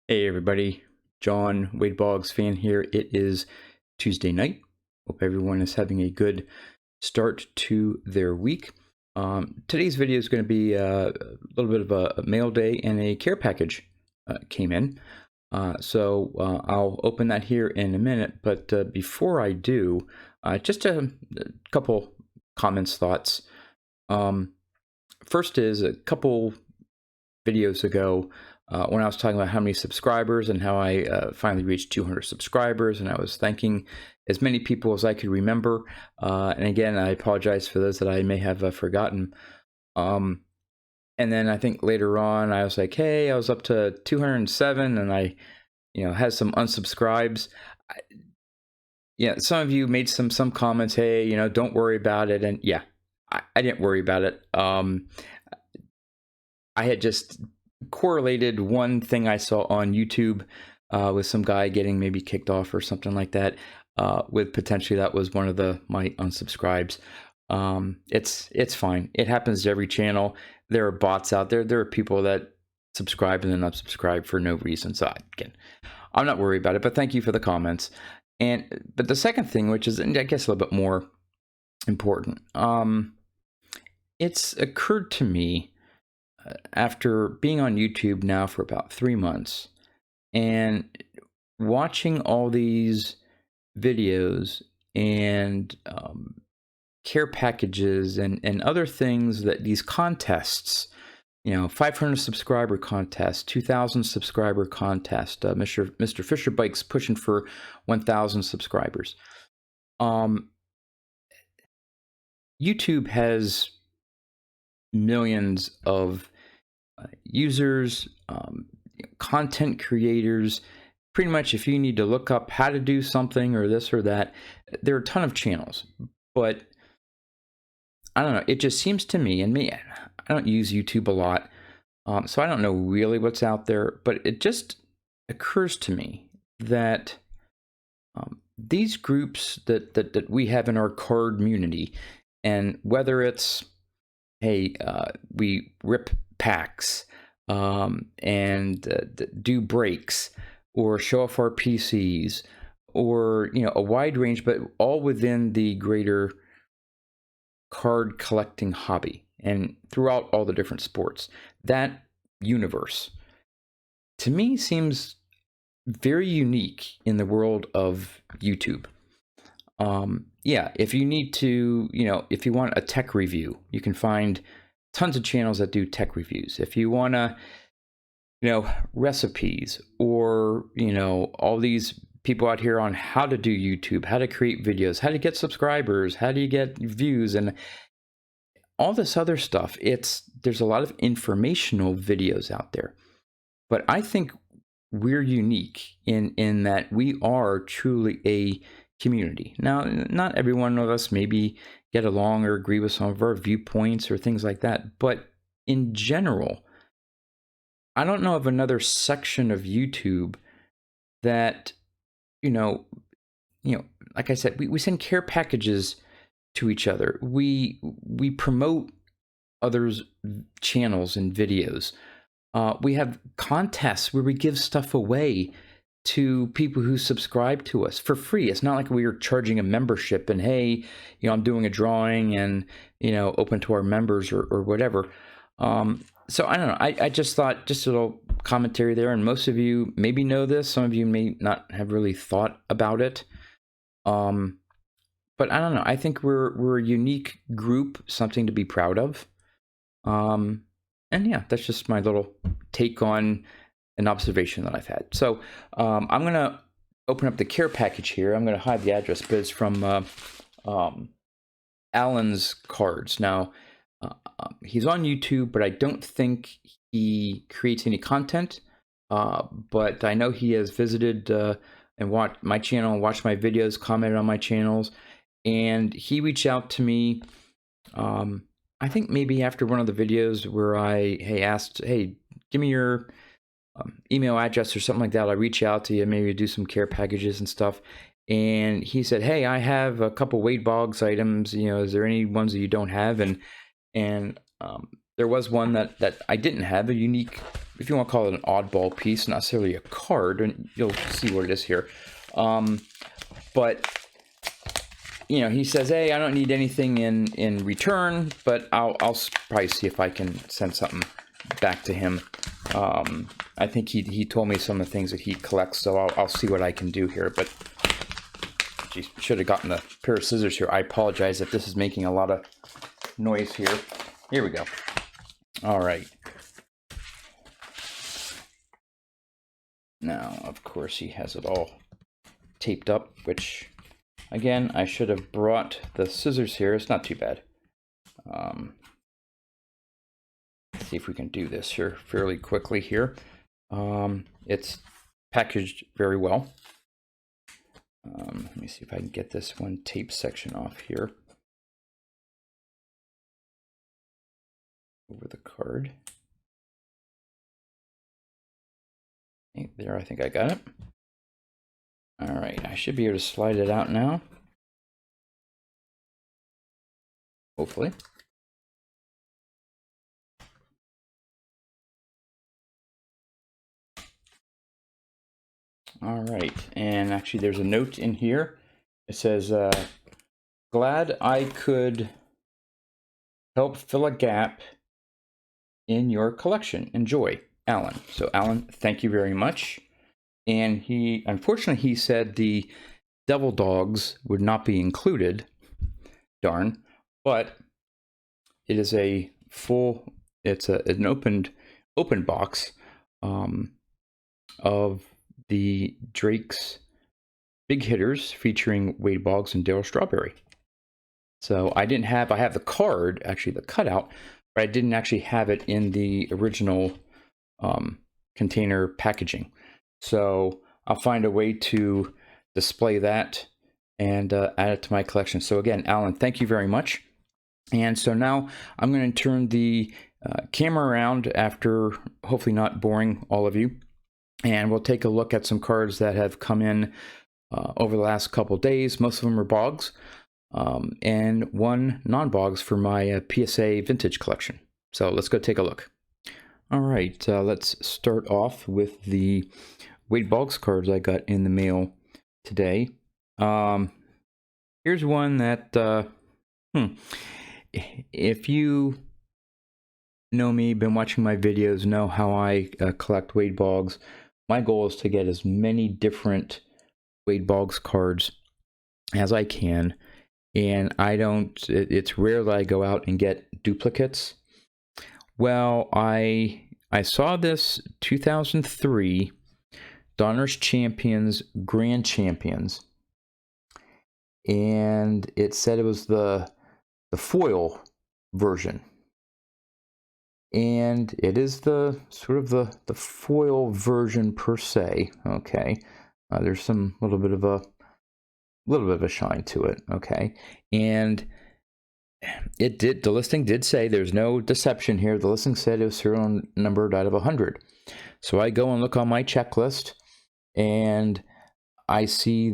Hey everybody, John Wade Boggs fan here. It is Tuesday night. Hope everyone is having a good start to their week. Today's video is going to be a little bit of a mail day, and a care package came in. So I'll open that here in a minute, but before I do, just a couple comments, thoughts. First is a couple videos ago, when I was talking about how many subscribers and how I finally reached 200 subscribers, and I was thanking as many people as I could remember. And again, I apologize for those that I may have forgotten. And then I think later on, I was like, hey, I was up to 207, and I, had some unsubscribes. Yeah, some of you made some comments, hey, don't worry about it. And yeah, I didn't worry about it. I had just correlated one thing I saw on YouTube with some guy getting maybe kicked off or something like that, with potentially that was one of my unsubscribes. It's fine. It happens to every channel. There are bots out there. There are people that subscribe and then unsubscribe for no reason. So again, I'm not worried about it, but thank you for the comments. But the second thing, which is, I guess, a little bit more important, it's occurred to me after being on YouTube now for about 3 months and watching all these videos and care packages and other things, that these contests, 500 subscriber contest, 2,000 subscriber contest, Mr. Fisher Bike's pushing for 1,000 subscribers. YouTube has millions of users, content creators. Pretty much, if you need to look up how to do something or this or that, there are a ton of channels. But I don't know, it just seems to me, I don't use YouTube a lot, so I don't know really what's out there, but it just occurs to me that these groups that we have in our card community, and whether it's, hey, we rip packs and do breaks or show off our PCs, or a wide range, but all within the greater card collecting hobby and throughout all the different sports. That universe to me seems very unique in the world of YouTube. Yeah, if you need to, if you want a tech review, you can find tons of channels that do tech reviews. If you want to, recipes, or, all these people out here on how to do YouTube, how to create videos, how to get subscribers, how do you get views, and all this other stuff. There's a lot of informational videos out there, but I think we're unique in that we are truly a community. Now, not every one of us maybe get along or agree with some of our viewpoints or things like that, but in general, I don't know of another section of YouTube that, like I said, we send care packages to each other. We promote others' channels and videos. We have contests where we give stuff away to people who subscribe to us for free. It's not like we are charging a membership and, hey, I'm doing a drawing and, open to our members or whatever. So I don't know. I just thought, just a little commentary there. And most of you maybe know this. Some of you may not have really thought about it. But I don't know. I think we're a unique group, something to be proud of. And yeah, that's just my little take on an observation that I've had. So I'm going to open up the care package here. I'm going to hide the address, but it's from Alan's Cards. Now, he's on YouTube, but I don't think he creates any content. But I know he has visited and watched my channel, and watched my videos, commented on my channels, and he reached out to me. I think maybe after one of the videos where I asked, hey, give me your email address or something like that. I'll reach out to you, maybe do some care packages and stuff. And he said, hey, I have a couple Wade Boggs items. Is there any ones that you don't have? And there was one that I didn't have, a unique, if you want to call it an oddball piece, not necessarily a card, and you'll see what it is here. But you know, he says, hey, I don't need anything in return, but I'll probably see if I can send something back to him. I think he told me some of the things that he collects, so I'll see what I can do here. But geez, should have gotten a pair of scissors here. I apologize if this is making a lot of noise here. Here we go. All right. Now, of course, he has it all taped up, which, again, I should have brought the scissors here. It's not too bad. Let's see if we can do this here fairly quickly here. It's packaged very well. Let me see if I can get this one tape section off here. Over the card. There, I think I got it. All right, I should be able to slide it out now. Hopefully. All right, and actually there's a note in here. It says, glad I could help fill a gap in your collection. Enjoy, Alan. So Alan, thank you very much. And unfortunately, he said the Devil Dogs would not be included. Darn. But it is a full, it's an open box of the Drake's Big Hitters featuring Wade Boggs and Darryl Strawberry. So I have the card, actually the cutout, but I didn't actually have it in the original container packaging. So I'll find a way to display that and add it to my collection. So again, Alan, thank you very much. And so now I'm going to turn the camera around after hopefully not boring all of you. And we'll take a look at some cards that have come in over the last couple days. Most of them are Boggs, and one non-Boggs for my PSA vintage collection. So let's go take a look. All right, let's start off with the Wade Boggs cards I got in the mail today. Here's one that, if you know me, been watching my videos, know how I collect Wade Boggs. My goal is to get as many different Wade Boggs cards as I can, and it's rare that I go out and get duplicates. Well, I saw this 2003 Donruss Champions Grand Champions, and it said it was the foil version. And it is the sort of the foil version per se. Okay, there's some little bit of a shine to it. Okay, and the listing did say, there's no deception here, the listing said it was serial numbered out of 100. So I go and look on my checklist, and I see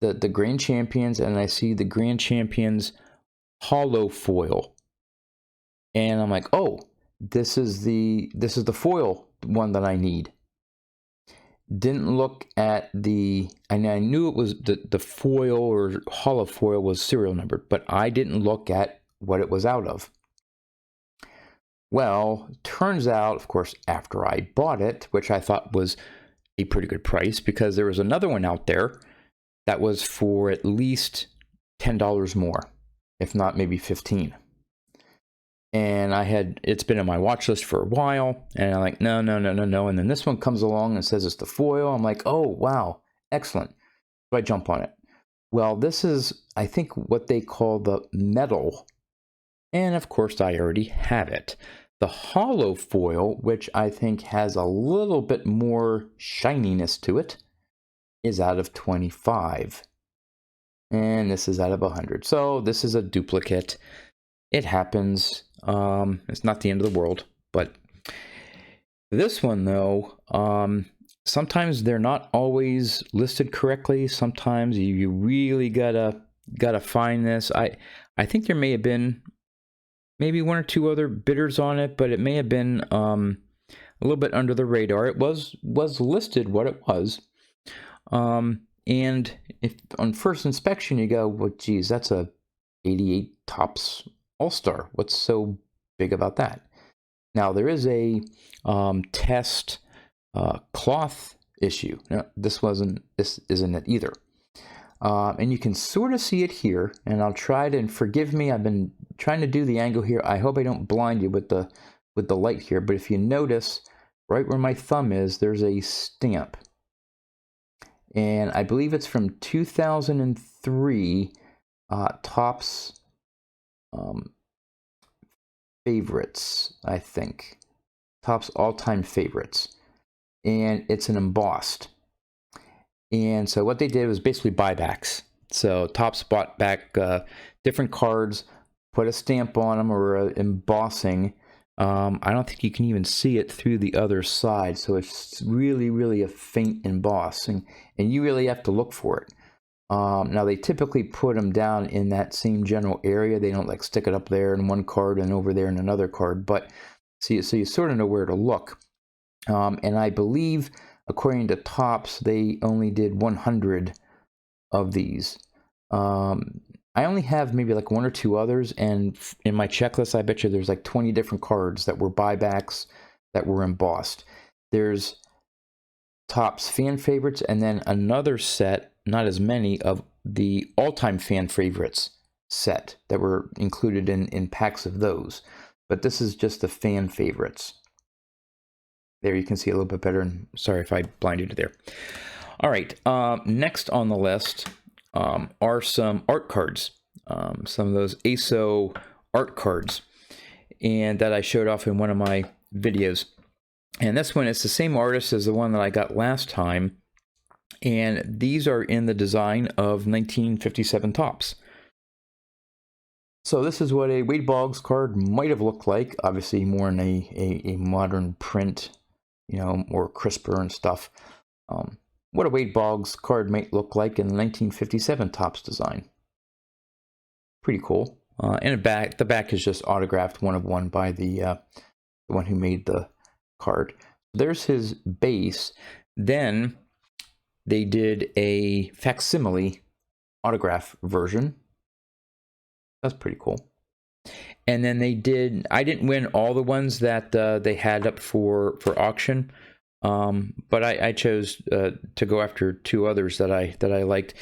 the Grand Champions, and I see the Grand Champions hollow foil. And I'm like, oh, this is the foil one that I need. Didn't look at and I knew it was the foil or hollow foil was serial numbered, but I didn't look at what it was out of. Well, turns out, of course, after I bought it, which I thought was a pretty good price, because there was another one out there that was for at least $10 more, if not maybe 15. And it's been on my watch list for a while, and I'm like, no. And then this one comes along and says it's the foil. I'm like, oh, wow, excellent. So I jump on it. Well, this is, I think, what they call the metal. And of course, I already have it. The hollow foil, which I think has a little bit more shininess to it, is out of 25. And this is out of 100. So this is a duplicate. It happens. It's not the end of the world, but this one though, sometimes they're not always listed correctly. Sometimes you really gotta find this. I think there may have been maybe one or two other bidders on it, but it may have been a little bit under the radar. It was listed what it was. And if on first inspection you go, well, geez, that's a 88 Topps All-Star. What's so big about that? Now there is a test cloth issue. Now, this isn't it either. And you can sort of see it here, and I'll try to, and forgive me, I've been trying to do the angle here. I hope I don't blind you with the light here, but if you notice, right where my thumb is, there's a stamp. And I believe it's from 2003, Topps favorites, I think. Topps all-time favorites. And it's an embossed. And so what they did was basically buybacks. So Topps bought back different cards, put a stamp on them or embossing. I don't think you can even see it through the other side. So it's really, really a faint embossing. And you really have to look for it. Now they typically put them down in that same general area. They don't like stick it up there in one card and over there in another card. But see, so you sort of know where to look. And I believe, according to Topps, they only did 100 of these. I only have maybe like one or two others, and in my checklist, I bet you there's like 20 different cards that were buybacks that were embossed. There's Topps fan favorites, and then another set, not as many, of the all-time fan favorites set that were included in packs of those. But this is just the fan favorites. There you can see a little bit better, and sorry if I blinded you there. All right, next on the list are some art cards, some of those ASO art cards, and that I showed off in one of my videos. And this one is the same artist as the one that I got last time, and these are in the design of 1957 Topps. So this is what a Wade Boggs card might have looked like, obviously more in a modern print, you know, more crisper and stuff. What a Wade Boggs card might look like in the 1957 Topps design. Pretty cool. And the back is just autographed one of one by the one who made the card. There's his base. Then they did a facsimile autograph version. That's pretty cool. And then they did, I didn't win all the ones that they had up for auction, but I chose to go after two others that I liked.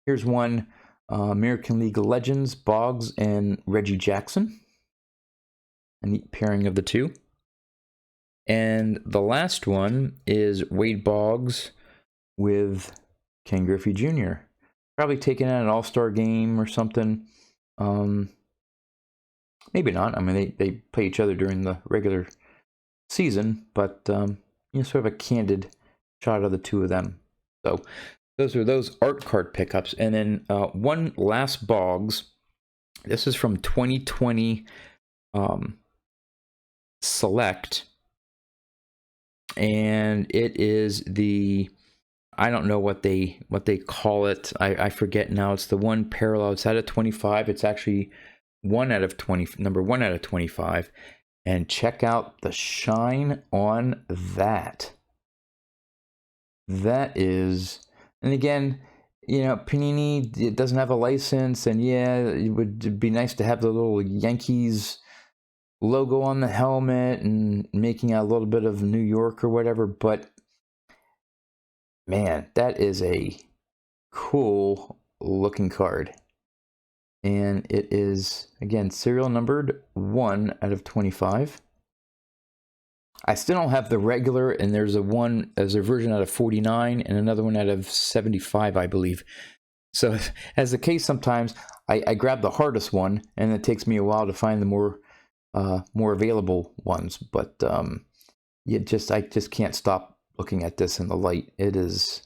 Here's one, American League legends, Boggs and Reggie Jackson. A neat pairing of the two. And the last one is Wade Boggs with Ken Griffey Jr. Probably taken out an all-star game or something. Maybe not. I mean, they play each other during the regular season, but you know, sort of a candid shot of the two of them. So those are those art card pickups. And then one last Boggs. This is from 2020 Select, and it is the, I don't know what they call it. I forget now. It's the one parallel. It's out of 25. It's actually 1 out of 20, number 1 out of 25. And check out the shine on that. That is, and again, you know, Panini, it doesn't have a license, and yeah, it would be nice to have the little Yankees logo on the helmet and making a little bit of New York or whatever, but man, that is a cool looking card. And it is, again, serial numbered 1 out of 25. I still don't have the regular, and there's a version out of 49 and another one out of 75, I believe. So as the case sometimes, I grab the hardest one, and it takes me a while to find the more available ones. But I just can't stop looking at this in the light. It is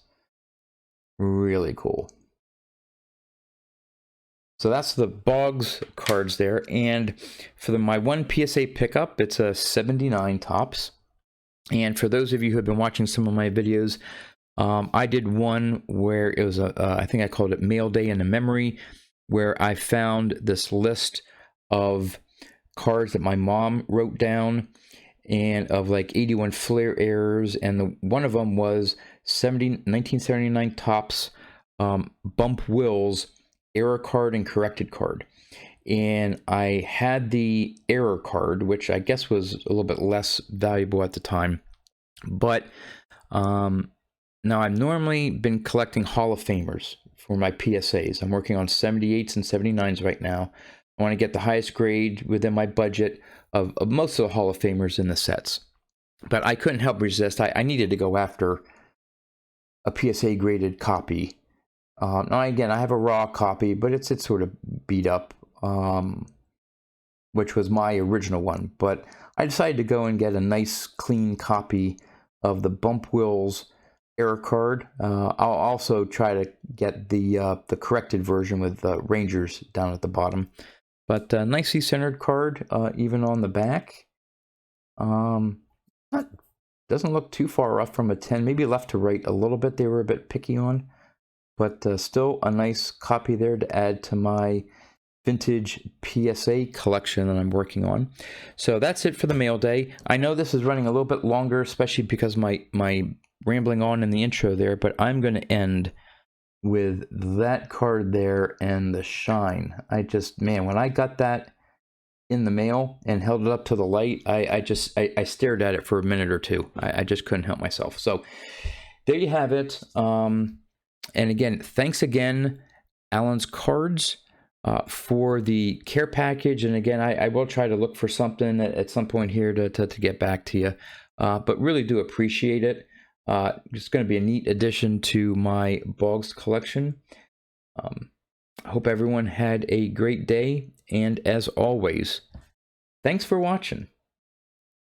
really cool. So that's the Boggs cards there. And for my one PSA pickup, it's a 79 Topps. And for those of you who have been watching some of my videos, I did one where it was I think I called it Mail Day in a Memory, where I found this list of cards that my mom wrote down, and of like 81 Flair errors, and one of them was 1979 Topps Bump Wills error card and corrected card. And I had the error card, which I guess was a little bit less valuable at the time. But now I've normally been collecting Hall of Famers for my PSAs. I'm working on 78s and 79s right now. I want to get the highest grade within my budget of most of the Hall of Famers in the sets. But I couldn't help resist. I needed to go after a PSA graded copy. Now again, I have a raw copy, but it's sort of beat up, which was my original one. But I decided to go and get a nice clean copy of the Bump Wills error card. I'll also try to get the corrected version with Rangers down at the bottom. But nicely centered card, even on the back. Doesn't look too far off from a 10, maybe left to right a little bit. They were a bit picky on, but still a nice copy there to add to my vintage PSA collection that I'm working on. So that's it for the mail day. I know this is running a little bit longer, especially because my rambling on in the intro there, but I'm going to end with that card there and the shine. I just, man, when I got that in the mail and held it up to the light, I stared at it for a minute or two. I just couldn't help myself. So there you have it. And again, thanks again, Alan's Cards, for the care package. And again, I will try to look for something at some point here to get back to you. But really do appreciate it. It's going to be a neat addition to my Boggs collection. I hope everyone had a great day, and as always, thanks for watching.